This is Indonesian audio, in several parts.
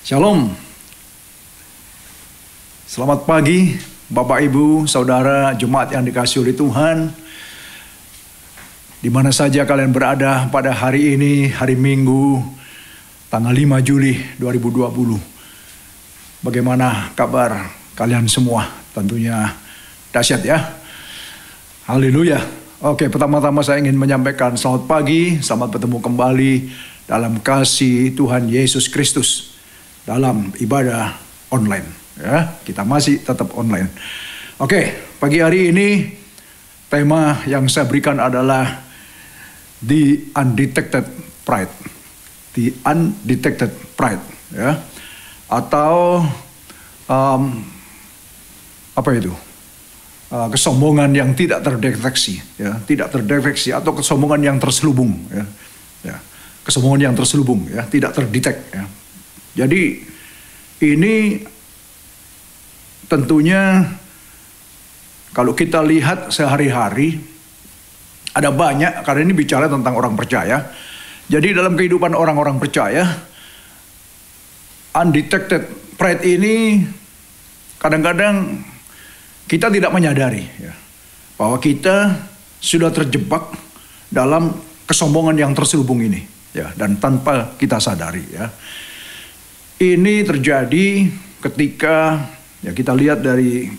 Shalom. Selamat pagi Bapak Ibu, Saudara, jemaat yang dikasihi oleh Tuhan. Di mana saja kalian berada pada hari ini, hari Minggu, tanggal 5 Juli 2020. Bagaimana kabar kalian semua? Tentunya dahsyat ya. Haleluya. Oke, pertama-tama saya ingin menyampaikan selamat pagi, selamat bertemu kembali dalam kasih Tuhan Yesus Kristus. Dalam ibadah online ya, kita masih tetap online. Oke, pagi hari ini tema yang saya berikan adalah The Undetected Pride. The Undetected Pride ya. Atau apa itu? Kesombongan yang tidak terdeteksi ya, tidak terdeteksi atau kesombongan yang terselubung ya. Ya. Kesombongan yang terselubung ya, tidak terdetek ya. Jadi ini tentunya kalau kita lihat sehari-hari ada banyak, karena ini bicara tentang orang percaya. Jadi dalam kehidupan orang-orang percaya, undetected pride ini kadang-kadang kita tidak menyadari ya, bahwa kita sudah terjebak dalam kesombongan yang terselubung ini ya, dan tanpa kita sadari ya. Ini terjadi ketika ya kita lihat dari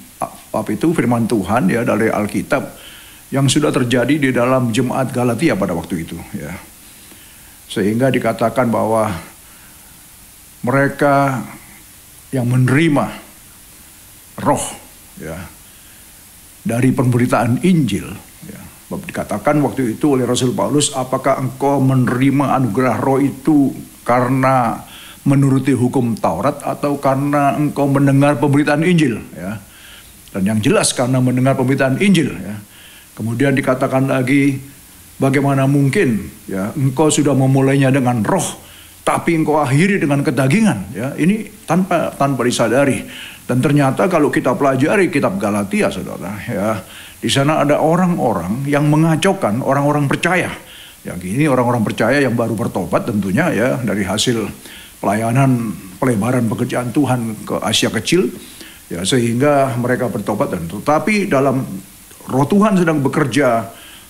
apa itu firman Tuhan ya, dari Alkitab yang sudah terjadi di dalam jemaat Galatia pada waktu itu ya. Sehingga dikatakan bahwa mereka yang menerima roh ya dari pemberitaan Injil ya. Dikatakan waktu itu oleh Rasul Paulus, apakah engkau menerima anugerah roh itu karena menuruti hukum Taurat atau karena engkau mendengar pemberitaan Injil ya. Dan yang jelas karena mendengar pemberitaan Injil ya. Kemudian dikatakan lagi, bagaimana mungkin ya engkau sudah memulainya dengan roh tapi engkau akhiri dengan kedagingan ya. Ini tanpa disadari. Dan ternyata kalau kita pelajari kitab Galatia Saudara ya, di sana ada orang-orang yang mengacaukan orang-orang percaya. Ya, ini orang-orang percaya yang baru bertobat tentunya ya, dari hasil pelayanan pelebaran pekerjaan Tuhan ke Asia Kecil ya, sehingga mereka bertobat. Dan tetapi dalam roh Tuhan sedang bekerja,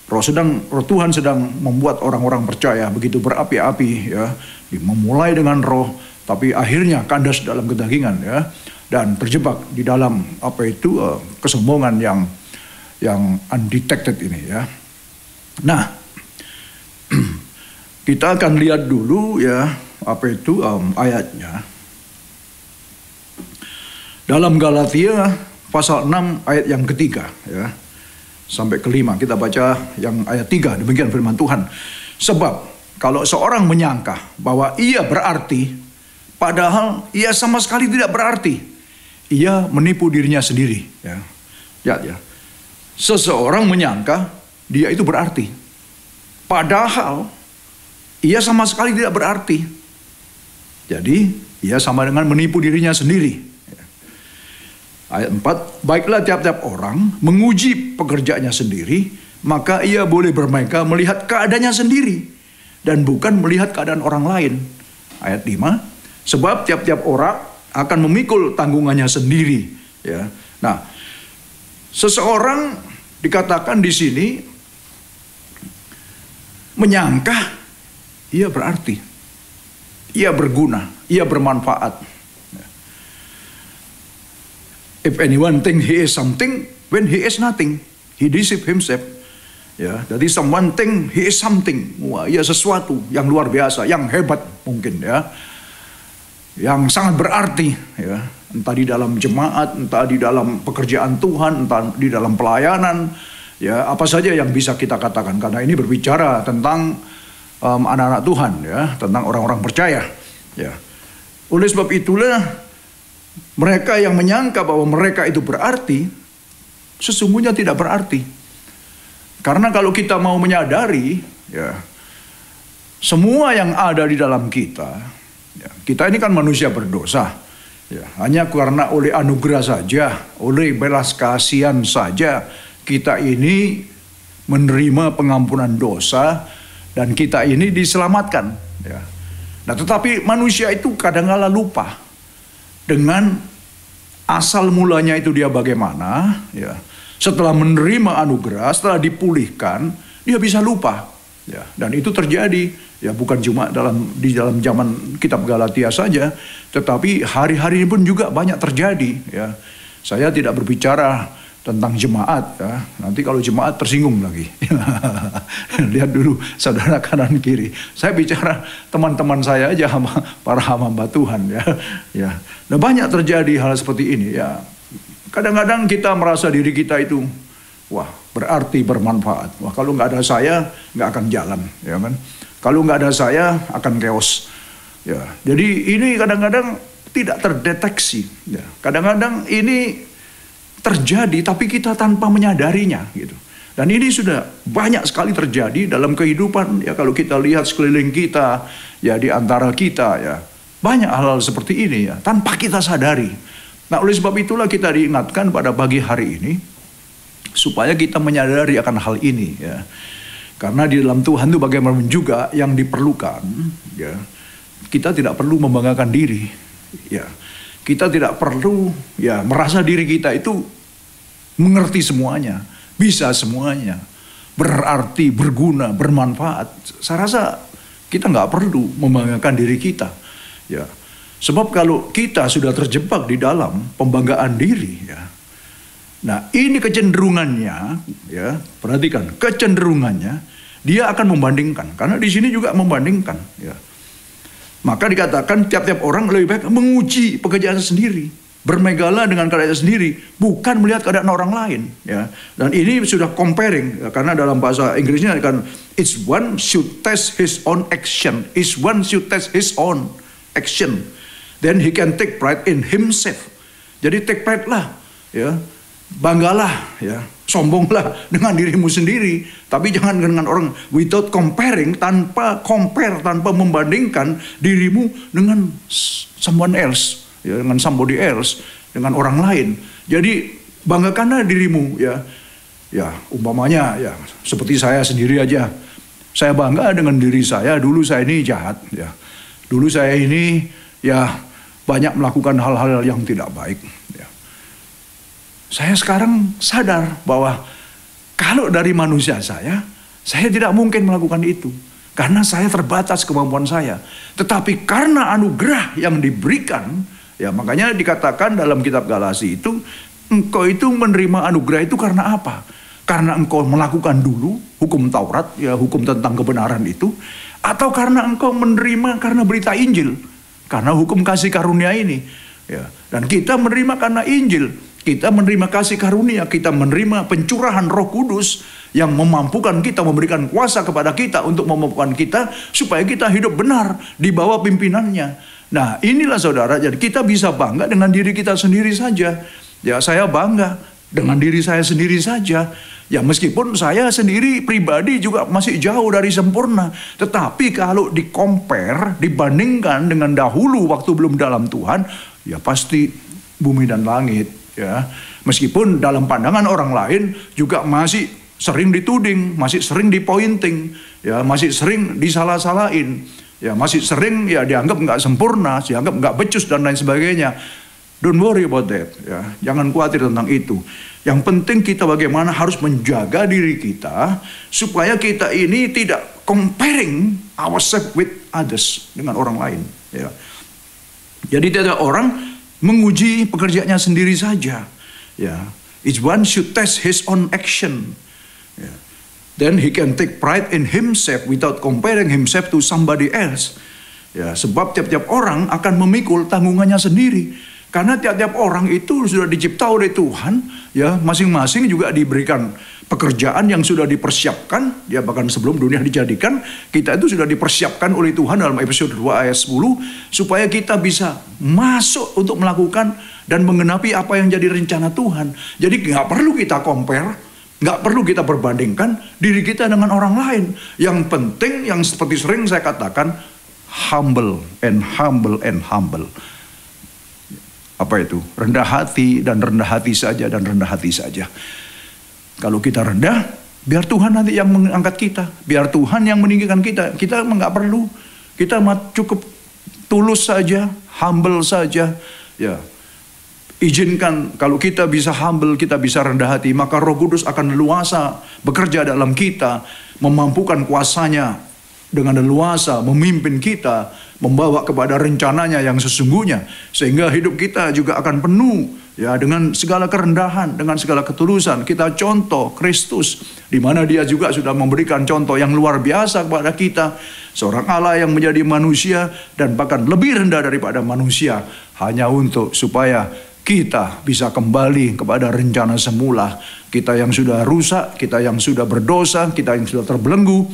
roh Tuhan sedang membuat orang-orang percaya begitu berapi-api ya, memulai dengan roh tapi akhirnya kandas dalam kedagingan ya, dan terjebak di dalam apa itu kesombongan yang undetected ini ya. Nah, kita akan lihat dulu ya apa itu ayatnya. Dalam Galatia pasal 6 ayat yang ketiga ya, sampai kelima. Kita baca yang ayat 3, demikian firman Tuhan. Sebab kalau seorang menyangka bahwa ia berarti, padahal ia sama sekali tidak berarti, ia menipu dirinya sendiri ya. Ya. Seseorang menyangka dia itu berarti, padahal ia sama sekali tidak berarti. Jadi, ia sama dengan menipu dirinya sendiri. Ayat 4, baiklah tiap-tiap orang menguji pekerjaannya sendiri, maka ia boleh bermegah melihat keadaannya sendiri, dan bukan melihat keadaan orang lain. Ayat 5, sebab tiap-tiap orang akan memikul tanggungannya sendiri. Ya. Nah, seseorang dikatakan di sini menyangka ia berarti, ia berguna, ia bermanfaat. If anyone think he is something when he is nothing, he deceive himself. Ya, jadi someone think he is something. Wah, ia sesuatu yang luar biasa, yang hebat mungkin ya. Yang sangat berarti ya, entah di dalam jemaat, entah di dalam pekerjaan Tuhan, entah di dalam pelayanan, ya apa saja yang bisa kita katakan, karena ini berbicara tentang anak-anak Tuhan ya, tentang orang-orang percaya ya. Oleh sebab itulah mereka yang menyangka bahwa mereka itu berarti, sesungguhnya tidak berarti. Karena kalau kita mau menyadari ya, semua yang ada di dalam kita ya, kita ini kan manusia berdosa ya, hanya karena oleh anugerah saja, oleh belas kasihan saja kita ini menerima pengampunan dosa dan kita ini diselamatkan ya. Nah, tetapi manusia itu kadang-kala lupa dengan asal mulanya itu dia bagaimana, ya. Setelah menerima anugerah, setelah dipulihkan, dia bisa lupa. Ya, dan itu terjadi, ya bukan cuma di dalam zaman kitab Galatia saja, tetapi hari-hari ini pun juga banyak terjadi. Ya, saya tidak berbicara tentang jemaat, ya. Nanti kalau jemaat tersinggung lagi. Lihat dulu saudara kanan kiri. Saya bicara teman-teman saya aja, para hamba Tuhan, ya. Ya, nah banyak terjadi hal seperti ini, ya. Kadang-kadang kita merasa diri kita itu, wah berarti bermanfaat. Wah kalau nggak ada saya nggak akan jalan, ya kan? Kalau nggak ada saya akan chaos. Ya, jadi ini kadang-kadang tidak terdeteksi. Ya, kadang-kadang ini terjadi tapi kita tanpa menyadarinya, gitu. Dan ini sudah banyak sekali terjadi dalam kehidupan. Ya kalau kita lihat sekeliling kita, ya di antara kita, ya banyak hal-hal seperti ini, ya tanpa kita sadari. Nah oleh sebab itulah kita diingatkan pada pagi hari ini supaya kita menyadari akan hal ini, ya. Karena di dalam Tuhan itu bagaimana juga yang diperlukan, ya. Kita tidak perlu membanggakan diri, ya. Kita tidak perlu ya merasa diri kita itu mengerti semuanya, bisa semuanya, berarti, berguna, bermanfaat. Saya rasa kita nggak perlu membanggakan diri kita, ya. Sebab kalau kita sudah terjebak di dalam pembanggaan diri, ya. Nah, ini kecenderungannya, ya, perhatikan, kecenderungannya dia akan membandingkan, karena di sini juga membandingkan, ya. Maka dikatakan tiap-tiap orang lebih baik menguji pekerjaannya sendiri, bermegala dengan keadaan sendiri, bukan melihat keadaan orang lain, ya. Dan ini sudah comparing, ya, karena dalam bahasa Inggrisnya kan each one should test his own action, each one should test his own action. Then he can take pride in himself. Jadi take pride lah, ya, banggalah, ya, sombonglah dengan dirimu sendiri. Tapi jangan dengan orang, without comparing, tanpa compare, tanpa membandingkan dirimu dengan someone else, ya, dengan somebody else, dengan orang lain. Jadi banggakanlah dirimu, ya, ya, umpamanya, ya, seperti saya sendiri aja. Saya bangga dengan diri saya. Dulu saya ini jahat, ya. Dulu saya ini, ya, banyak melakukan hal-hal yang tidak baik, ya. Saya sekarang sadar bahwa kalau dari manusia saya tidak mungkin melakukan itu. Karena saya terbatas kemampuan saya. Tetapi karena anugerah yang diberikan, ya makanya dikatakan dalam kitab Galasi itu, engkau itu menerima anugerah itu karena apa? Karena engkau melakukan dulu hukum Taurat, ya hukum tentang kebenaran itu. Atau karena engkau menerima karena berita Injil. Karena hukum kasih karunia ini, ya. Dan kita menerima karena Injil, kita menerima kasih karunia, kita menerima pencurahan Roh Kudus yang memampukan kita, memberikan kuasa kepada kita untuk memampukan kita supaya kita hidup benar di bawah pimpinannya. Nah, inilah saudara, jadi kita bisa bangga dengan diri kita sendiri saja. Ya, saya bangga dengan diri saya sendiri saja. Ya meskipun saya sendiri pribadi juga masih jauh dari sempurna. Tetapi kalau di-compare, dibandingkan dengan dahulu waktu belum dalam Tuhan, ya pasti bumi dan langit, ya. Meskipun dalam pandangan orang lain juga masih sering dituding, masih sering dipointing, ya masih sering disalah-salahin, ya masih sering ya dianggap nggak sempurna, dianggap nggak becus dan lain sebagainya. Don't worry about that, ya. Jangan khawatir tentang itu. Yang penting kita bagaimana harus menjaga diri kita supaya kita ini tidak comparing ourselves with others, dengan orang lain, ya. Jadi tidak orang menguji pekerjaannya sendiri saja, ya. Each one should test his own action, ya. Then he can take pride in himself without comparing himself to somebody else, ya. Sebab tiap-tiap orang akan memikul tanggungannya sendiri. Karena tiap-tiap orang itu sudah dicipta oleh Tuhan, ya masing-masing juga diberikan pekerjaan yang sudah dipersiapkan, ya bahkan sebelum dunia dijadikan, kita itu sudah dipersiapkan oleh Tuhan dalam episode 2 ayat 10, supaya kita bisa masuk untuk melakukan dan menggenapi apa yang jadi rencana Tuhan. Jadi nggak perlu kita compare, nggak perlu kita perbandingkan diri kita dengan orang lain. Yang penting, yang seperti sering saya katakan, humble and humble and humble. Apa itu? Rendah hati dan rendah hati saja dan rendah hati saja. Kalau kita rendah, biar Tuhan nanti yang mengangkat kita. Biar Tuhan yang meninggikan kita. Kita nggak perlu. Kita cukup tulus saja, humble saja. ya, izinkan kalau kita bisa humble, kita bisa rendah hati, maka Roh Kudus akan leluasa bekerja dalam kita, memampukan kuasanya dengan leluasa, memimpin kita, membawa kepada rencananya yang sesungguhnya, sehingga hidup kita juga akan penuh ya dengan segala kerendahan, dengan segala ketulusan. Kita contoh Kristus, di mana Dia juga sudah memberikan contoh yang luar biasa kepada kita, seorang Allah yang menjadi manusia dan bahkan lebih rendah daripada manusia, hanya untuk supaya kita bisa kembali kepada rencana semula. Kita yang sudah rusak, kita yang sudah berdosa, kita yang sudah terbelenggu,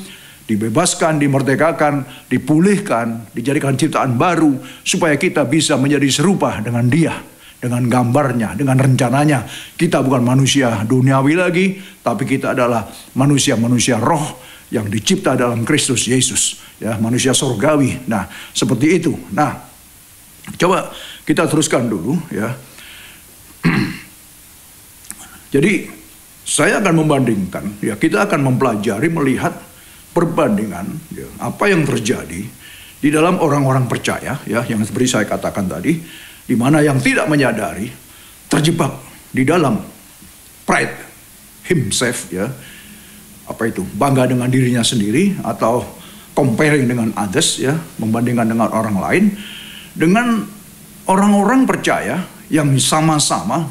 dibebaskan, dimerdekakan, dipulihkan, dijadikan ciptaan baru, supaya kita bisa menjadi serupa dengan Dia, dengan gambarnya, dengan rencananya. Kita bukan manusia duniawi lagi, tapi kita adalah manusia-manusia roh yang dicipta dalam Kristus Yesus, ya, manusia surgawi. Nah, seperti itu. Nah, coba kita teruskan dulu, ya. Jadi saya akan membandingkan, ya, kita akan mempelajari, melihat perbandingan, ya, apa yang terjadi di dalam orang-orang percaya, ya, yang seperti saya katakan tadi, di mana yang tidak menyadari terjebak di dalam pride himself, ya, apa itu, bangga dengan dirinya sendiri, atau comparing dengan others, ya, membandingkan dengan orang lain, dengan orang-orang percaya yang sama-sama,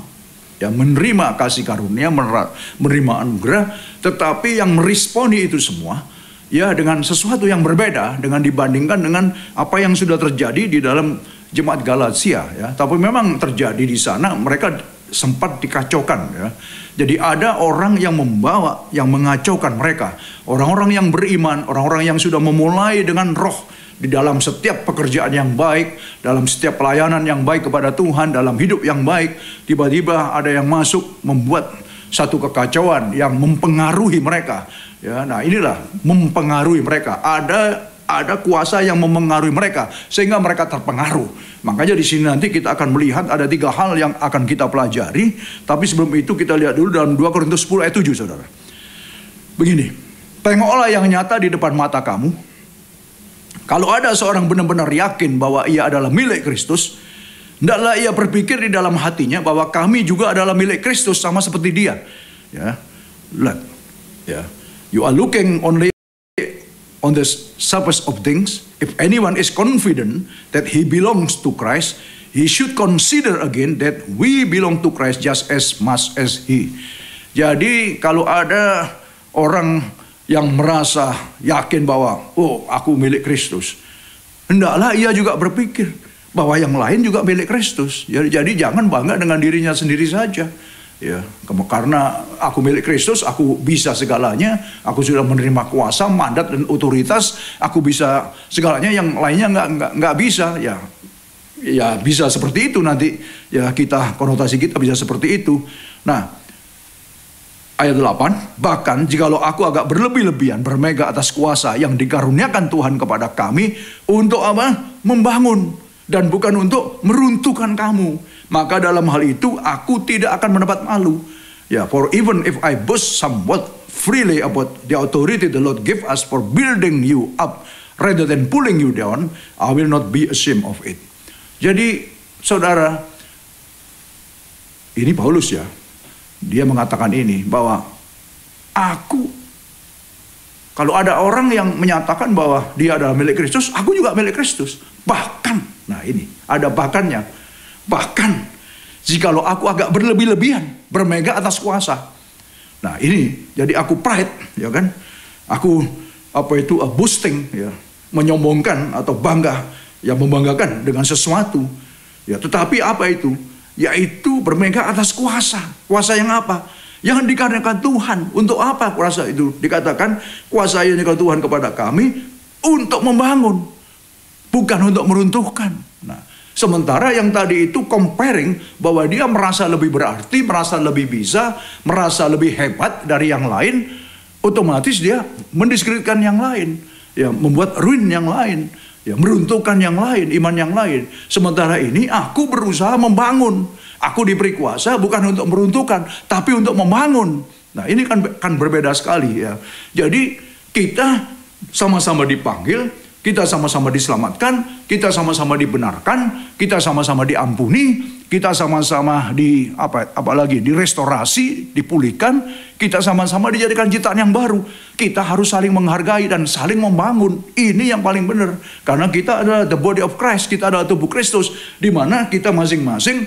ya, menerima kasih karunia, menerima anugerah, tetapi yang meresponi itu semua, ya, dengan sesuatu yang berbeda dengan dibandingkan dengan apa yang sudah terjadi di dalam jemaat Galatia, ya. Tapi memang terjadi di sana, mereka sempat dikacaukan, ya. Jadi ada orang yang membawa, yang mengacaukan mereka, orang-orang yang beriman, orang-orang yang sudah memulai dengan roh di dalam setiap pekerjaan yang baik, dalam setiap pelayanan yang baik kepada Tuhan, dalam hidup yang baik, tiba-tiba ada yang masuk membuat satu kekacauan yang mempengaruhi mereka. Ya, nah inilah mempengaruhi mereka. Ada kuasa yang mempengaruhi mereka sehingga mereka terpengaruh. Makanya di sini nanti kita akan melihat ada 3 hal yang akan kita pelajari. Tapi sebelum itu kita lihat dulu dalam 2 Korintus 10 ayat 7, saudara. Begini, tengoklah yang nyata di depan mata kamu. Kalau ada seorang benar-benar yakin bahwa ia adalah milik Kristus, hendaklah ia berpikir di dalam hatinya bahwa kami juga adalah milik Kristus sama seperti Dia. Ya, lihat, ya, you are looking only on the surface of things. If anyone is confident that he belongs to Christ, he should consider again that we belong to Christ just as much as he. Jadi kalau ada orang yang merasa yakin bahwa, oh, aku milik Kristus, hendaklah ia juga berpikir bahwa yang lain juga milik Kristus. Jadi jangan bangga dengan dirinya sendiri saja. Ya, karena aku milik Kristus, aku bisa segalanya, aku sudah menerima kuasa, mandat dan otoritas, aku bisa segalanya, yang lainnya nggak bisa. Ya bisa seperti itu nanti. Ya, konotasi kita bisa seperti itu. Nah, ayat 8, bahkan jikalau aku agak berlebih-lebihan bermegah atas kuasa yang dikaruniakan Tuhan kepada kami, untuk apa? Membangun, dan bukan untuk meruntuhkan kamu. Maka dalam hal itu aku tidak akan mendapat malu. Ya, for even if I boast somewhat freely about the authority the Lord give us for building you up rather than pulling you down, I will not be ashamed of it. Jadi, saudara, ini Paulus, ya. Dia mengatakan ini, bahwa kalau ada orang yang menyatakan bahwa dia adalah milik Kristus, aku juga milik Kristus. Bahkan, nah ini, ada bahkannya. Bahkan, jikalau aku agak berlebih-lebihan, bermegah atas kuasa. Nah ini, jadi aku pride, ya kan. Aku, boasting, ya. Menyombongkan atau bangga, ya, membanggakan dengan sesuatu. Ya, tetapi apa itu? Yaitu bermegah atas kuasa. Kuasa yang apa? Yang dikarenakan Tuhan. Untuk apa kuasa itu? Dikatakan kuasa yang dikarenakan Tuhan kepada kami untuk membangun, bukan untuk meruntuhkan. Nah, sementara yang tadi itu comparing bahwa dia merasa lebih berarti, merasa lebih bisa, merasa lebih hebat dari yang lain, otomatis dia mendiskreditkan yang lain, ya, membuat ruin yang lain. Ya, meruntuhkan yang lain, iman yang lain. Sementara ini aku berusaha membangun. Aku diberi kuasa bukan untuk meruntuhkan, tapi untuk membangun. Nah ini kan berbeda sekali, ya. Jadi kita sama-sama dipanggil Kita sama-sama diselamatkan, kita sama-sama dibenarkan, kita sama-sama diampuni, kita sama-sama direstorasi, dipulihkan, kita sama-sama dijadikan ciptaan yang baru. Kita harus saling menghargai dan saling membangun. Ini yang paling benar. Karena kita adalah the body of Christ, kita adalah tubuh Kristus, di mana kita masing-masing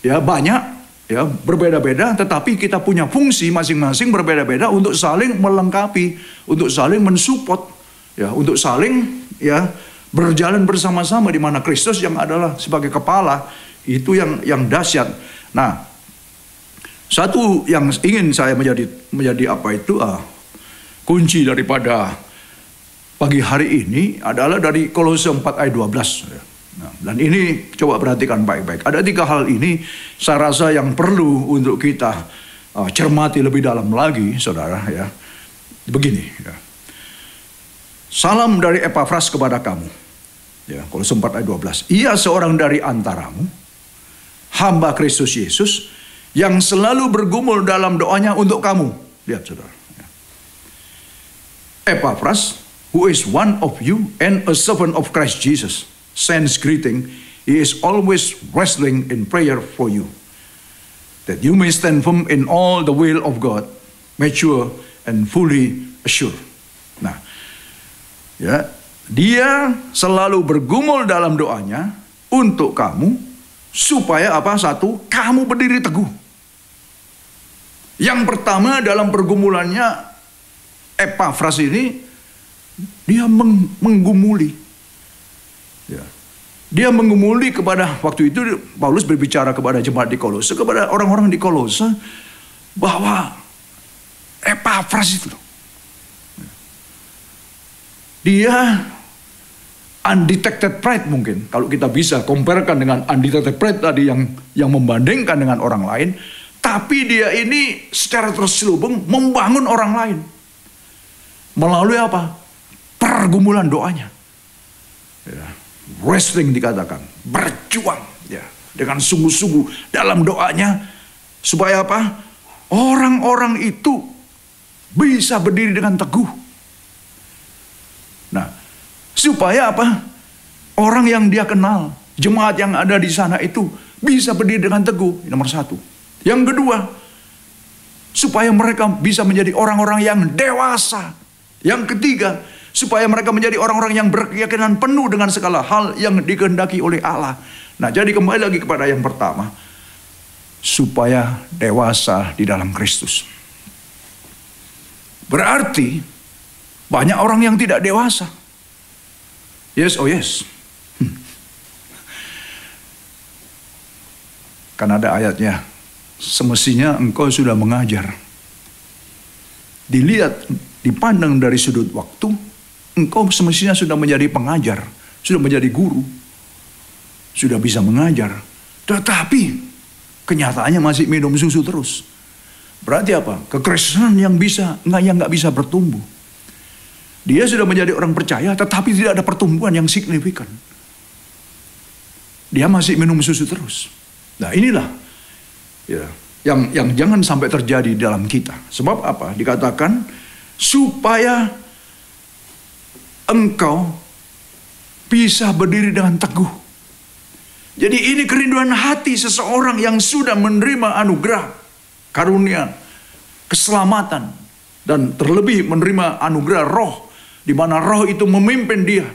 ya banyak, ya berbeda-beda, tetapi kita punya fungsi masing-masing berbeda-beda untuk saling melengkapi, untuk saling mensupport, ya untuk saling ya berjalan bersama-sama, di mana Kristus yang adalah sebagai kepala itu yang dahsyat. Nah, satu yang ingin saya menjadi kunci daripada pagi hari ini adalah dari Kolose 4 ayat 12. Nah, dan ini coba perhatikan baik-baik. Ada 3 hal ini saya rasa yang perlu untuk kita cermati lebih dalam lagi, saudara. Ya, begini. Ya. Salam dari Epafras kepada kamu. Ya, Kolose 4 ayat 12. Ia seorang dari antaramu, hamba Kristus Yesus, yang selalu bergumul dalam doanya untuk kamu. Lihat, saudara. Ya. Epafras, who is one of you and a servant of Christ Jesus, sends greeting. He is always wrestling in prayer for you, that you may stand firm in all the will of God, mature and fully assured. Nah, ya, dia selalu bergumul dalam doanya untuk kamu, supaya kamu berdiri teguh. Yang pertama dalam pergumulannya Epafras ini, dia menggumuli. Ya. Dia menggumuli kepada, waktu itu Paulus berbicara kepada jemaat di Kolose, kepada orang-orang di Kolose, bahwa Epafras itu, dia undetected pride mungkin. Kalau kita bisa comparekan dengan undetected pride tadi yang membandingkan dengan orang lain. Tapi dia ini secara terselubung membangun orang lain. Melalui apa? Pergumulan doanya. Ya, wrestling dikatakan. Berjuang. Ya, dengan sungguh-sungguh dalam doanya. Supaya apa? Orang-orang itu bisa berdiri dengan teguh. Nah, supaya apa? Orang yang dia kenal, jemaat yang ada di sana itu bisa berdiri dengan teguh. Nomor 1. Yang kedua, supaya mereka bisa menjadi orang-orang yang dewasa. Yang ketiga, supaya mereka menjadi orang-orang yang berkeyakinan penuh dengan segala hal yang dikehendaki oleh Allah. Nah, jadi kembali lagi kepada yang pertama, supaya dewasa di dalam Kristus. Berarti banyak orang yang tidak dewasa. Yes, oh yes. Kan ada ayatnya, semestinya engkau sudah mengajar. Dilihat, dipandang dari sudut waktu, engkau semestinya sudah menjadi pengajar, sudah menjadi guru, sudah bisa mengajar. Tetapi kenyataannya masih minum susu terus. Berarti apa? Kekristenan yang nggak bisa bertumbuh. Dia sudah menjadi orang percaya, tetapi tidak ada pertumbuhan yang signifikan. Dia masih minum susu terus. Nah, inilah ya, yang jangan sampai terjadi dalam kita. Sebab apa? Dikatakan supaya engkau bisa berdiri dengan teguh. Jadi ini kerinduan hati seseorang yang sudah menerima anugerah, karunia, keselamatan, dan terlebih menerima anugerah roh, di mana roh itu memimpin dia.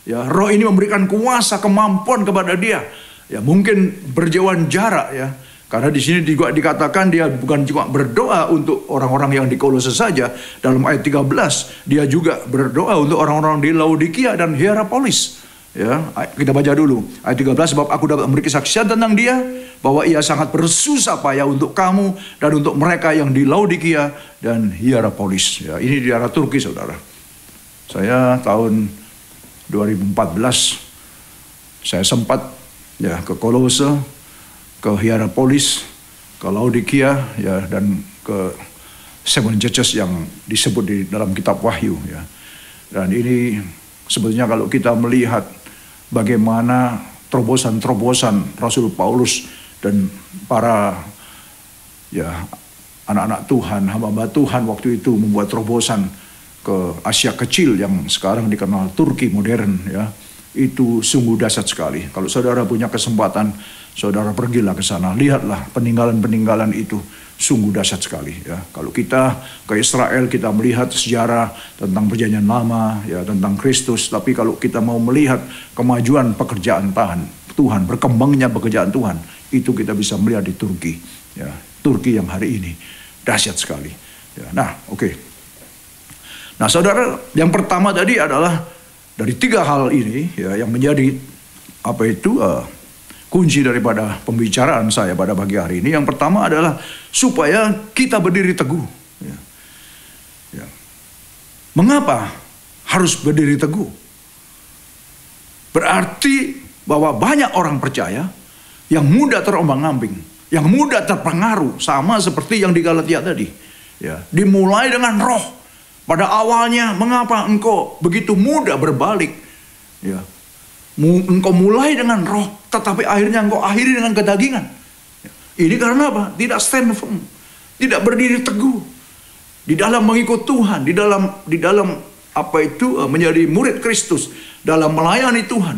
Ya, roh ini memberikan kuasa, kemampuan kepada dia. Ya, mungkin berjauhan jarak ya. Karena di sini juga dikatakan dia bukan cuma berdoa untuk orang-orang yang di Kolose saja. Dalam ayat 13 dia juga berdoa untuk orang-orang di Laodikia dan Hierapolis. Ya, kita baca dulu ayat 13, sebab aku dapat memberi kesaksian tentang dia bahwa ia sangat bersusah payah untuk kamu dan untuk mereka yang di Laodikia dan Hierapolis. Ya, ini di daerah Turki, saudara. Saya tahun 2014 saya sempat ya ke Kolose, ke Hierapolis, ke Laodikia, ya, dan ke Seven Churches yang disebut di dalam kitab Wahyu, ya. Dan ini sebetulnya kalau kita melihat bagaimana terobosan-terobosan Rasul Paulus dan para ya anak-anak Tuhan, hamba-hamba Tuhan waktu itu membuat terobosan ke Asia Kecil yang sekarang dikenal Turki modern, ya, itu sungguh dahsyat sekali. Kalau saudara punya kesempatan, saudara pergilah ke sana, lihatlah peninggalan-peninggalan itu, sungguh dahsyat sekali, ya. Kalau kita ke Israel, kita melihat sejarah tentang perjanjian lama, ya, tentang Kristus. Tapi kalau kita mau melihat kemajuan pekerjaan Tuhan, berkembangnya pekerjaan Tuhan, itu kita bisa melihat di Turki, ya. Turki yang hari ini dahsyat sekali, ya. Nah, oke. Nah, saudara, yang pertama tadi adalah dari 3 hal ini, ya, yang menjadi kunci daripada pembicaraan saya pada pagi hari ini. Yang pertama adalah supaya kita berdiri teguh. Ya. Ya. Mengapa harus berdiri teguh? Berarti bahwa banyak orang percaya yang mudah terombang-ambing, yang mudah terpengaruh, sama seperti yang di Galatia tadi. Ya. Dimulai dengan roh. Pada awalnya, mengapa engkau begitu mudah berbalik? Ya. Engkau mulai dengan roh, tetapi akhirnya engkau akhiri dengan kedagingan. Ini karena apa? Tidak stand firm, tidak berdiri teguh di dalam mengikut Tuhan, di dalam menjadi murid Kristus, dalam melayani Tuhan.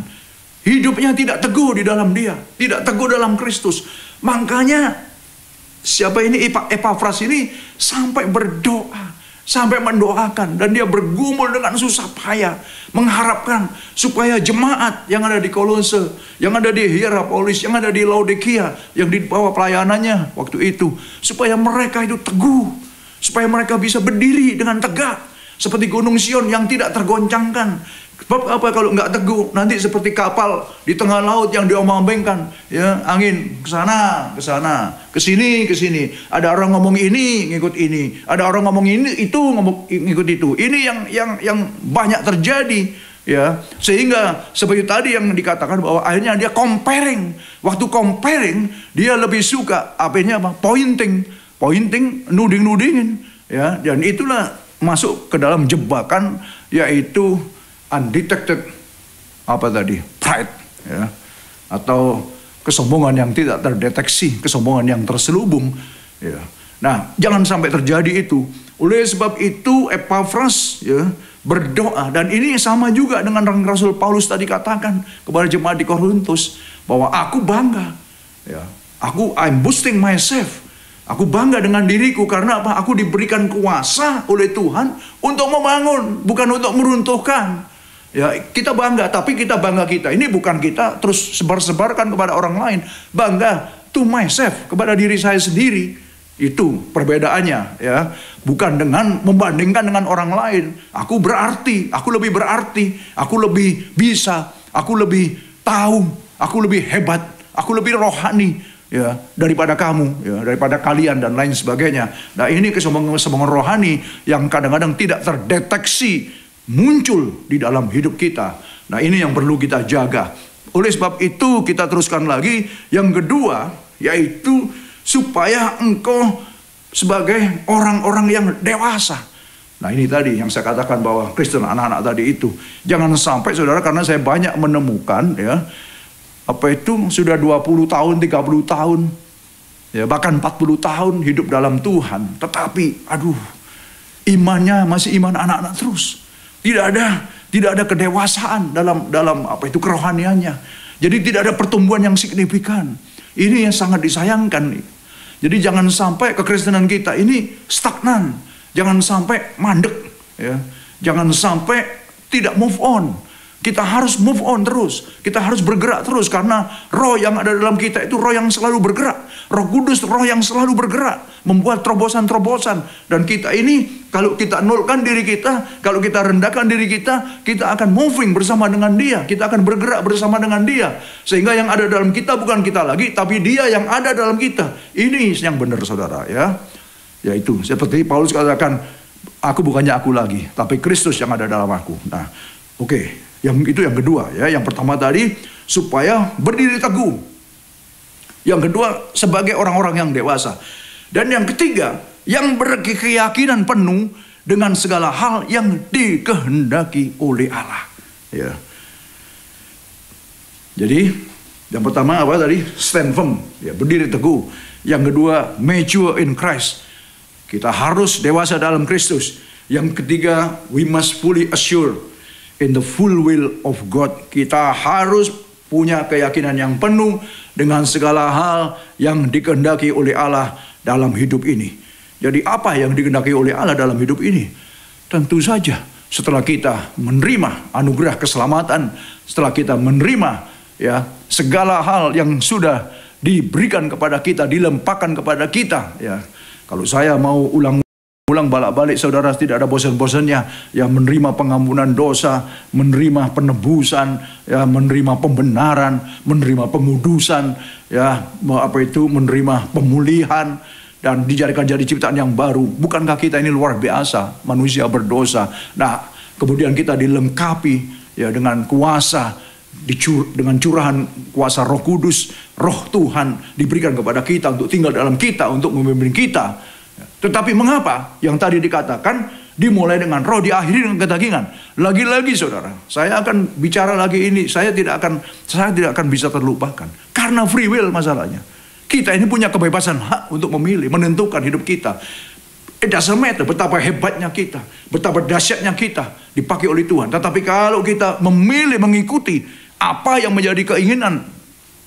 Hidupnya tidak teguh di dalam Dia, tidak teguh dalam Kristus. Makanya siapa ini, Epafras ini sampai berdoa, sampai mendoakan, dan dia bergumul dengan susah payah mengharapkan supaya jemaat yang ada di Kolose, yang ada di Hierapolis, yang ada di Laodikia, yang di bawah pelayanannya waktu itu, supaya mereka itu teguh, supaya mereka bisa berdiri dengan tegak seperti Gunung Sion yang tidak tergoncangkan. Sebab apa kalau nggak teguh, nanti seperti kapal di tengah laut yang diombang-ambingkan, ya, angin ke sana, ke sini. Ada orang ngomong ini, ngikut ini. Ada orang ngomong ini, itu ngikut itu. Ini yang banyak terjadi, ya. Sehingga seperti tadi yang dikatakan bahwa akhirnya dia comparing. Waktu comparing, dia lebih suka pointing, nuding-nudingin, ya. Dan itulah masuk ke dalam jebakan, yaitu undetected pride, ya, atau kesombongan yang tidak terdeteksi, kesombongan yang terselubung, ya. Nah, jangan sampai terjadi itu. Oleh sebab itu Epafras, ya, berdoa, dan ini sama juga dengan Rasul Paulus tadi katakan kepada jemaat di Korintus bahwa aku bangga, ya, I'm boasting myself. Aku bangga dengan diriku karena apa? Aku diberikan kuasa oleh Tuhan untuk membangun, bukan untuk meruntuhkan. Ya, kita bangga, tapi kita bangga kita ini bukan kita terus sebar-sebarkan kepada orang lain. Bangga to myself, kepada diri saya sendiri. Itu perbedaannya, ya. Bukan dengan membandingkan dengan orang lain. Aku berarti, aku lebih berarti, aku lebih bisa, aku lebih tahu, aku lebih hebat, aku lebih rohani, ya, daripada kamu, ya, daripada kalian dan lain sebagainya. Nah, ini kesombongan rohani yang kadang-kadang tidak terdeteksi muncul di dalam hidup kita. Nah, ini yang perlu kita jaga. Oleh sebab itu kita teruskan lagi yang kedua, yaitu supaya engkau sebagai orang-orang yang dewasa. Nah, ini tadi yang saya katakan bahwa Kristen anak-anak tadi itu, jangan sampai saudara, karena saya banyak menemukan, ya, sudah 20 tahun, 30 tahun, ya, bahkan 40 tahun hidup dalam Tuhan, tetapi imannya masih iman anak-anak terus. Tidak ada kedewasaan dalam kerohaniannya. Jadi tidak ada pertumbuhan yang signifikan. Ini yang sangat disayangkan. Jadi jangan sampai kekristenan kita ini stagnan, jangan sampai mandek, ya. Jangan sampai tidak move on. Kita harus move on terus. Kita harus bergerak terus, karena roh yang ada dalam kita itu roh yang selalu bergerak. Roh Kudus, roh yang selalu bergerak, membuat terobosan-terobosan. Dan kita ini, kalau kita nolkan diri kita, kalau kita rendahkan diri kita, kita akan moving bersama dengan Dia. Kita akan bergerak bersama dengan Dia. Sehingga yang ada dalam kita bukan kita lagi, tapi Dia yang ada dalam kita. Ini yang benar, saudara, ya. Yaitu seperti Paulus katakan, aku bukannya aku lagi, tapi Kristus yang ada dalam aku. Nah, oke. Itu yang kedua, ya. Yang pertama tadi supaya berdiri teguh. Yang kedua sebagai orang-orang yang dewasa. Dan yang ketiga, yang berkeyakinan penuh dengan segala hal yang dikehendaki oleh Allah, ya. Jadi yang pertama apa tadi? Stand firm, ya, berdiri teguh. Yang kedua, mature in Christ. Kita harus dewasa dalam Kristus. Yang ketiga, we must fully assure in the full will of God. Kita harus punya keyakinan yang penuh dengan segala hal yang dikehendaki oleh Allah dalam hidup ini. Jadi apa yang dikehendaki oleh Allah dalam hidup ini? Tentu saja setelah kita menerima anugerah keselamatan, setelah kita menerima ya segala hal yang sudah diberikan kepada kita, dilempahkan kepada kita ya. Kalau saya mau ulang balik, saudara, tidak ada bosan-bosannya ya, menerima pengampunan dosa, menerima penebusan ya, menerima pembenaran, menerima pengudusan ya, menerima pemulihan dan dijadikan jadi ciptaan yang baru. Bukankah kita ini luar biasa, manusia berdosa. Nah, kemudian kita dilengkapi ya dengan kuasa, dengan curahan kuasa Roh Kudus, Roh Tuhan diberikan kepada kita untuk tinggal dalam kita, untuk memimpin kita. Tetapi mengapa yang tadi dikatakan dimulai dengan roh, diakhiri dengan kedagingan? Lagi-lagi saudara, saya akan bicara lagi ini, saya tidak akan bisa terlupakan. Karena free will masalahnya. Kita ini punya kebebasan hak untuk memilih, menentukan hidup kita. It doesn't matter betapa hebatnya kita, betapa dahsyatnya kita dipakai oleh Tuhan. Tetapi kalau kita memilih mengikuti apa yang menjadi keinginan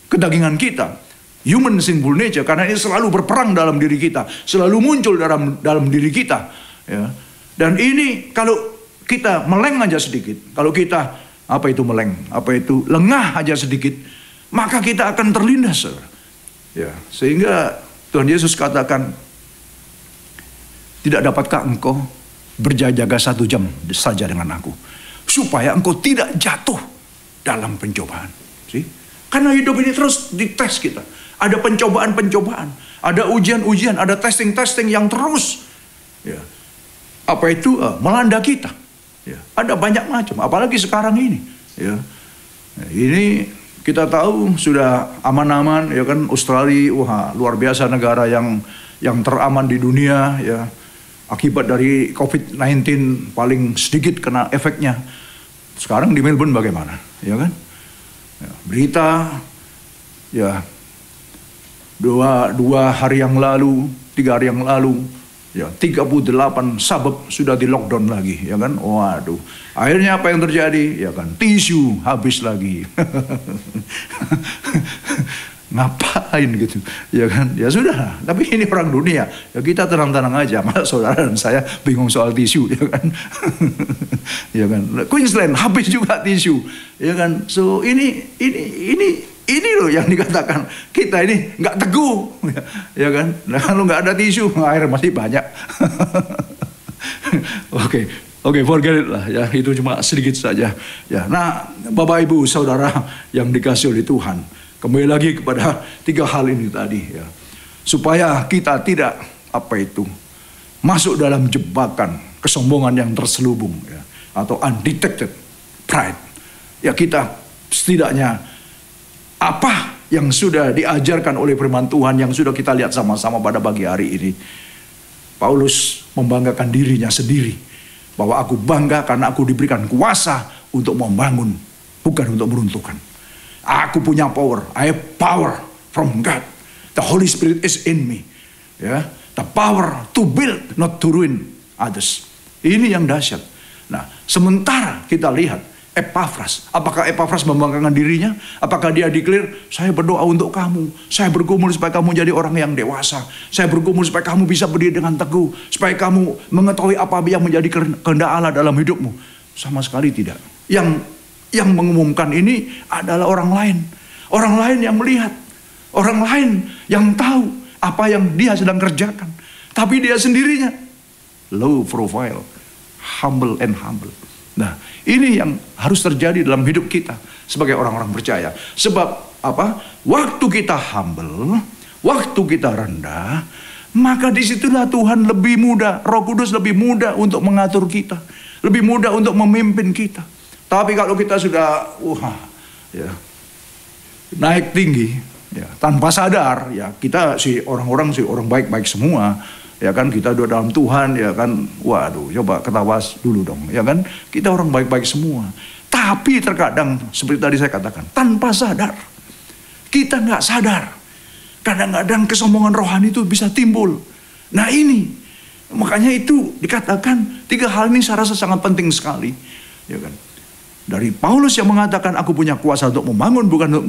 kedagingan kita, human sinful nature, karena ini selalu berperang dalam diri kita, selalu muncul dalam diri kita ya. Dan ini kalau kita meleng aja sedikit, kalau kita lengah aja sedikit, maka kita akan terlindas ya. Sehingga Tuhan Yesus katakan, tidak dapatkah engkau berjaga-jaga 1 jam saja dengan aku, supaya engkau tidak jatuh dalam pencobaan. Karena hidup ini terus dites kita. Ada pencobaan-pencobaan, ada ujian-ujian, ada testing-testing yang terus ya, melanda kita ya. Ada banyak macam, apalagi sekarang ini ya. Nah, ini kita tahu sudah aman-aman ya kan. Australia, luar biasa, negara yang teraman di dunia ya. Akibat dari COVID-19 paling sedikit kena efeknya. Sekarang di Melbourne bagaimana ya kan ya, berita ya, dua hari yang lalu, 3 hari yang lalu ya, 38 suburb sudah di lockdown lagi ya kan. Waduh, akhirnya apa yang terjadi ya kan, tisu habis lagi. Ngapain gitu ya kan, ya sudah. Tapi ini orang dunia ya, kita tenang-tenang aja. Masa saudara dan saya bingung soal tisu ya kan. Ya kan, Queensland habis juga tisu ya kan. So ini loh yang dikatakan kita ini nggak teguh ya kan. Nah, kalau nggak ada tisu, air masih banyak. Oke, forget it lah ya, itu cuma sedikit saja ya. Nah, Bapak Ibu Saudara yang dikasihi oleh Tuhan, kembali lagi kepada 3 hal ini tadi ya, supaya kita tidak masuk dalam jebakan kesombongan yang terselubung ya, atau undetected pride ya. Kita setidaknya apa yang sudah diajarkan oleh firman Tuhan, yang sudah kita lihat sama-sama pada pagi hari ini. Paulus membanggakan dirinya sendiri, bahwa aku bangga karena aku diberikan kuasa untuk membangun, bukan untuk meruntuhkan. Aku punya power, I have power from God. The Holy Spirit is in me. Ya, the power to build, not to ruin others. Ini yang dahsyat. Nah, sementara kita lihat Epafras, apakah Epafras membanggakan dirinya? Apakah dia declare, saya berdoa untuk kamu, saya bergumul supaya kamu jadi orang yang dewasa, saya bergumul supaya kamu bisa berdiri dengan teguh, supaya kamu mengetahui apa yang menjadi kehendak Allah dalam hidupmu? Sama sekali tidak. Yang mengumumkan ini adalah orang lain yang melihat, orang lain yang tahu apa yang dia sedang kerjakan, tapi dia sendirinya low profile, humble. Nah, ini yang harus terjadi dalam hidup kita sebagai orang-orang percaya. Sebab apa? Waktu kita humble, waktu kita rendah, maka disitulah Tuhan lebih mudah, Roh Kudus lebih mudah untuk mengatur kita, lebih mudah untuk memimpin kita. Tapi kalau kita sudah naik tinggi ya, tanpa sadar ya, kita orang baik-baik semua. Ya kan, kita udah dalam Tuhan ya kan, waduh, coba ketawa dulu dong ya kan, kita orang baik-baik semua. Tapi terkadang seperti tadi saya katakan, tanpa sadar, kita nggak sadar, kadang-kadang kesombongan rohani itu bisa timbul. Nah ini Makanya itu dikatakan 3 hal ini saya rasa sangat penting sekali. Ya kan? Dari Paulus yang mengatakan aku punya kuasa untuk membangun bukan untuk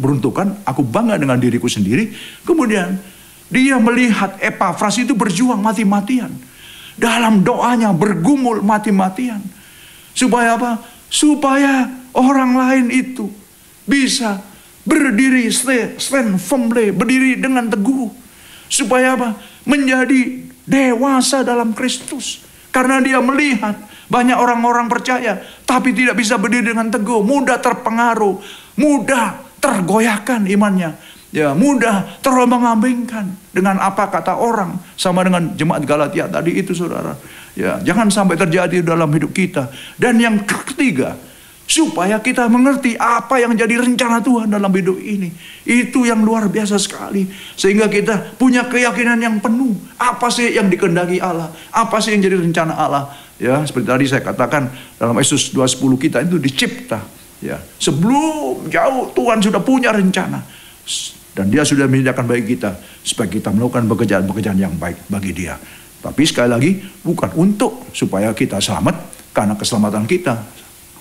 meruntuhkan, aku bangga dengan diriku sendiri. Kemudian dia melihat Epafras itu berjuang mati-matian. Dalam doanya bergumul mati-matian. Supaya apa? Supaya orang lain itu bisa berdiri stand firmly, berdiri dengan teguh. Supaya apa? Menjadi dewasa dalam Kristus. Karena dia melihat banyak orang-orang percaya tapi tidak bisa berdiri dengan teguh, mudah terpengaruh, mudah tergoyahkan imannya. Ya, mudah terombang-ambingkan dengan apa kata orang. Sama dengan jemaat Galatia tadi itu, saudara. Ya, jangan sampai terjadi dalam hidup kita. Dan yang ketiga, supaya kita mengerti apa yang jadi rencana Tuhan dalam hidup ini. Itu yang luar biasa sekali. Sehingga kita punya keyakinan yang penuh. Apa sih yang dikehendaki Allah? Apa sih yang jadi rencana Allah? Ya, seperti tadi saya katakan dalam Efesus 2:10 kita itu dicipta. Ya, sebelum jauh Tuhan sudah punya rencana. Dan dia sudah menyediakan bagi kita supaya kita melakukan pekerjaan-pekerjaan yang baik bagi dia. Tapi sekali lagi bukan untuk supaya kita selamat, karena keselamatan kita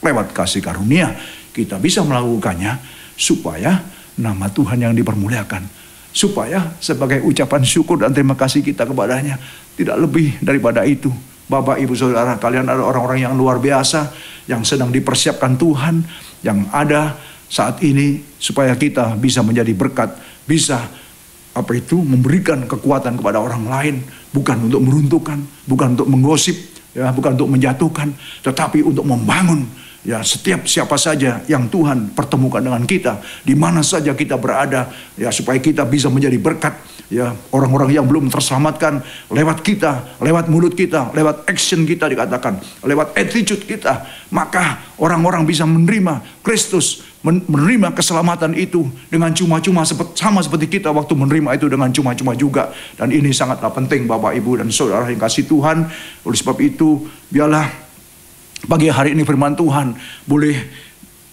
lewat kasih karunia kita bisa melakukannya supaya nama Tuhan yang dipermuliakan, supaya sebagai ucapan syukur dan terima kasih kita kepadanya. Tidak lebih daripada itu. Bapak, Ibu, Saudara, kalian adalah orang-orang yang luar biasa yang sedang dipersiapkan Tuhan, yang ada saat ini supaya kita bisa menjadi berkat, bisa memberikan kekuatan kepada orang lain, bukan untuk meruntuhkan, bukan untuk menggosip, ya, bukan untuk menjatuhkan, tetapi untuk membangun. Ya, setiap siapa saja yang Tuhan pertemukan dengan kita, di mana saja kita berada, ya, supaya kita bisa menjadi berkat. Ya, orang-orang yang belum terselamatkan lewat kita, lewat mulut kita, lewat action kita dikatakan, lewat attitude kita, maka orang-orang bisa menerima Kristus, menerima keselamatan itu dengan cuma-cuma, sama seperti kita waktu menerima itu dengan cuma-cuma juga. Dan ini sangatlah penting, Bapak, Ibu, dan Saudara yang kasih Tuhan. Oleh sebab itu, biarlah pagi hari ini firman Tuhan boleh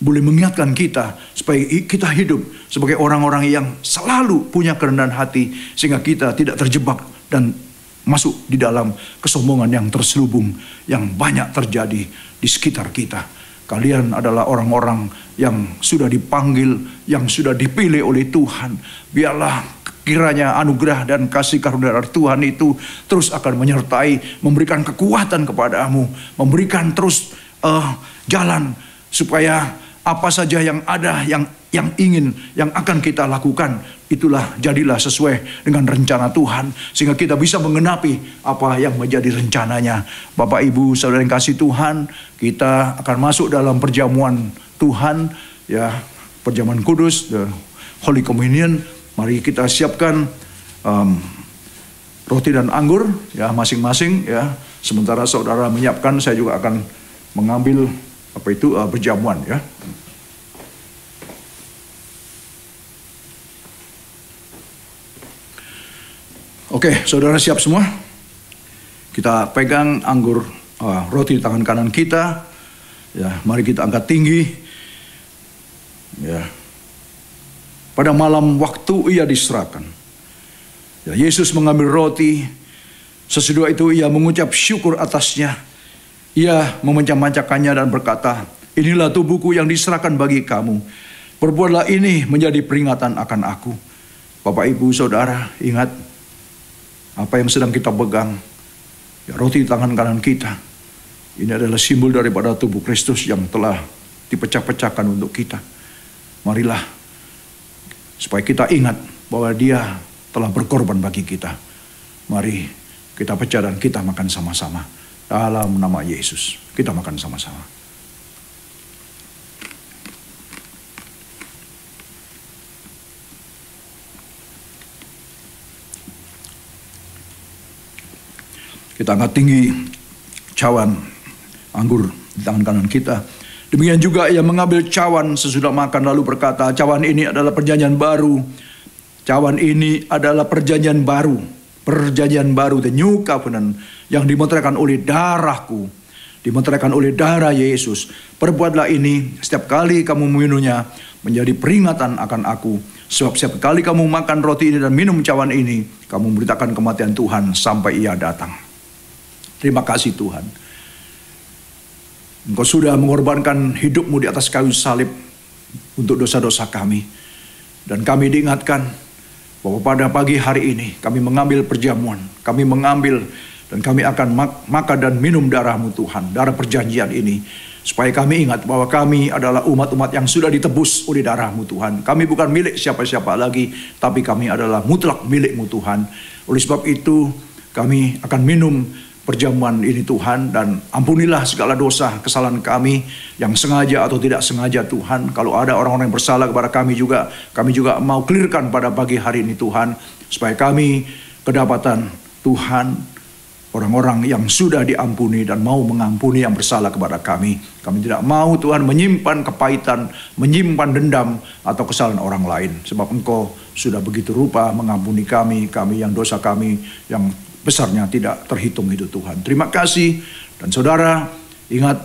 mengingatkan kita supaya kita hidup sebagai orang-orang yang selalu punya kerendahan hati, sehingga kita tidak terjebak dan masuk di dalam kesombongan yang terselubung yang banyak terjadi di sekitar kita. Kalian adalah orang-orang yang sudah dipanggil, yang sudah dipilih oleh Tuhan. Biarlah kiranya anugerah dan kasih karunia dari Tuhan itu terus akan menyertai, memberikan kekuatan kepadamu, memberikan terus jalan supaya apa saja yang ada, yang akan kita lakukan, itulah jadilah sesuai dengan rencana Tuhan, sehingga kita bisa menggenapi apa yang menjadi rencananya. Bapak, Ibu, Saudara yang kasih Tuhan, kita akan masuk dalam perjamuan Tuhan, ya, perjamuan kudus, the Holy Communion. Mari kita siapkan roti dan anggur, ya, masing-masing, ya. Sementara saudara menyiapkan, saya juga akan mengambil perjamuan, ya. Oke, saudara siap semua? Kita pegang anggur, roti di tangan kanan kita, ya. Mari kita angkat tinggi, ya. Pada malam waktu ia diserahkan, ya, Yesus mengambil roti. Sesudah itu ia mengucap syukur atasnya. Ia memecah-mecahkannya dan berkata, inilah tubuhku yang diserahkan bagi kamu. Perbuatlah ini menjadi peringatan akan aku. Bapak, Ibu, Saudara, ingat apa yang sedang kita pegang. Ya, roti di tangan kanan kita. Ini adalah simbol daripada tubuh Kristus yang telah dipecah-pecahkan untuk kita. Marilah, supaya kita ingat bahwa dia telah berkorban bagi kita. Mari kita pecah dan kita makan sama-sama. Dalam nama Yesus, kita makan sama-sama. Kita angkat tinggi cawan anggur di tangan kanan kita. Demikian juga ia mengambil cawan sesudah makan lalu berkata, cawan ini adalah perjanjian baru. Cawan ini adalah perjanjian baru. Perjanjian baru, the new covenant, yang dimeteraikan oleh darahku. Dimeteraikan oleh darah Yesus. Perbuatlah ini setiap kali kamu meminumnya menjadi peringatan akan aku. Sebab setiap kali kamu makan roti ini dan minum cawan ini, kamu memberitakan kematian Tuhan sampai ia datang. Terima kasih Tuhan. Engkau sudah mengorbankan hidupmu di atas kayu salib untuk dosa-dosa kami. Dan kami diingatkan bahwa pada pagi hari ini kami mengambil perjamuan. Kami mengambil dan kami akan makan dan minum darah-Mu Tuhan. Darah perjanjian ini. Supaya kami ingat bahwa kami adalah umat-umat yang sudah ditebus oleh darah-Mu Tuhan. Kami bukan milik siapa-siapa lagi. Tapi kami adalah mutlak milik-Mu Tuhan. Oleh sebab itu kami akan minum perjamuan ini Tuhan, dan ampunilah segala dosa kesalahan kami yang sengaja atau tidak sengaja Tuhan. Kalau ada orang-orang yang bersalah kepada kami juga mau clearkan pada pagi hari ini Tuhan, supaya kami kedapatan Tuhan orang-orang yang sudah diampuni dan mau mengampuni yang bersalah kepada kami. Kami tidak mau Tuhan menyimpan kepahitan, menyimpan dendam atau kesalahan orang lain, sebab Engkau sudah begitu rupa mengampuni kami yang dosa kami yang besarnya tidak terhitung itu Tuhan. Terima kasih. Dan saudara, ingat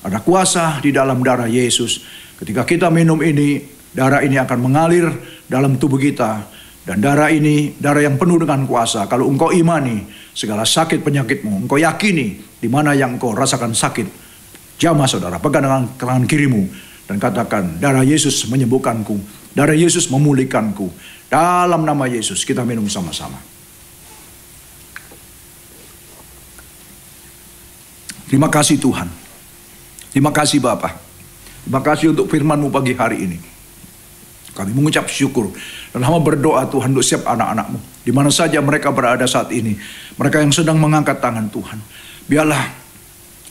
ada kuasa di dalam darah Yesus. Ketika kita minum ini, darah ini akan mengalir dalam tubuh kita. Dan darah ini, darah yang penuh dengan kuasa. Kalau engkau imani segala sakit penyakitmu, engkau yakini di mana yang engkau rasakan sakit, jamah saudara, pegang dengan tangan kirimu dan katakan, darah Yesus menyembuhkanku, darah Yesus memulihkanku. Dalam nama Yesus kita minum sama-sama. Terima kasih Tuhan. Terima kasih Bapa. Terima kasih untuk firman-Mu pagi hari ini. Kami mengucap syukur dan hamba berdoa Tuhan untuk setiap anak-anak-Mu. Di mana saja mereka berada saat ini. Mereka yang sedang mengangkat tangan Tuhan. Biarlah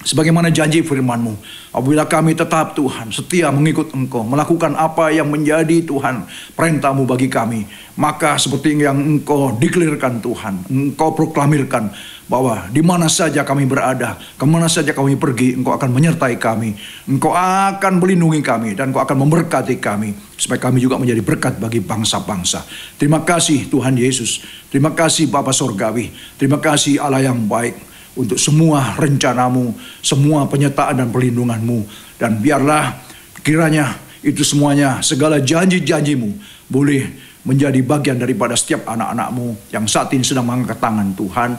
sebagaimana janji firman-Mu, apabila kami tetap Tuhan setia mengikut Engkau, melakukan apa yang menjadi Tuhan perintah-Mu bagi kami, maka seperti yang Engkau deklarasikan Tuhan, Engkau proklamirkan bahwa di mana saja kami berada, kemana saja kami pergi, Engkau akan menyertai kami, Engkau akan melindungi kami, dan Engkau akan memberkati kami, supaya kami juga menjadi berkat bagi bangsa-bangsa. Terima kasih Tuhan Yesus, terima kasih Bapa Sorgawi, terima kasih Allah yang baik, untuk semua rencana-Mu, semua penyertaan dan perlindungan-Mu. Dan biarlah kiranya itu semuanya, segala janji-janji-Mu boleh menjadi bagian daripada setiap anak-anak-Mu yang saat ini sedang mengangkat tangan Tuhan.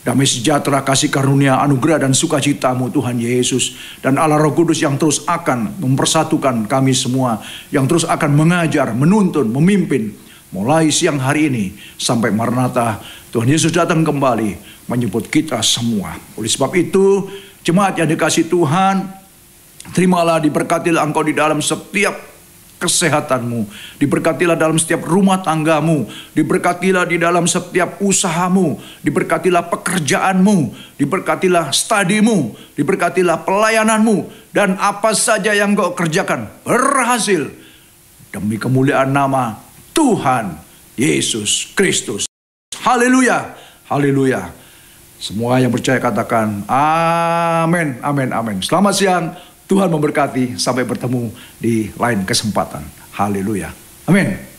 Damai sejahtera, kasih karunia, anugerah dan sukacita-Mu Tuhan Yesus. Dan Allah Roh Kudus yang terus akan mempersatukan kami semua, yang terus akan mengajar, menuntun, memimpin, mulai siang hari ini sampai Maranatha Tuhan Yesus datang kembali menyebut kita semua. Oleh sebab itu, jemaat yang dikasihi Tuhan, terimalah, diberkatilah engkau di dalam setiap kesehatanmu, diberkatilah dalam setiap rumah tanggamu, diberkatilah di dalam setiap usahamu, diberkatilah pekerjaanmu, diberkatilah studimu, diberkatilah pelayananmu, dan apa saja yang kau kerjakan berhasil demi kemuliaan nama Tuhan Yesus Kristus. Haleluya, haleluya. Semua yang percaya katakan amin, amin, amin. Selamat siang, Tuhan memberkati. Sampai bertemu di lain kesempatan. Haleluya, amin.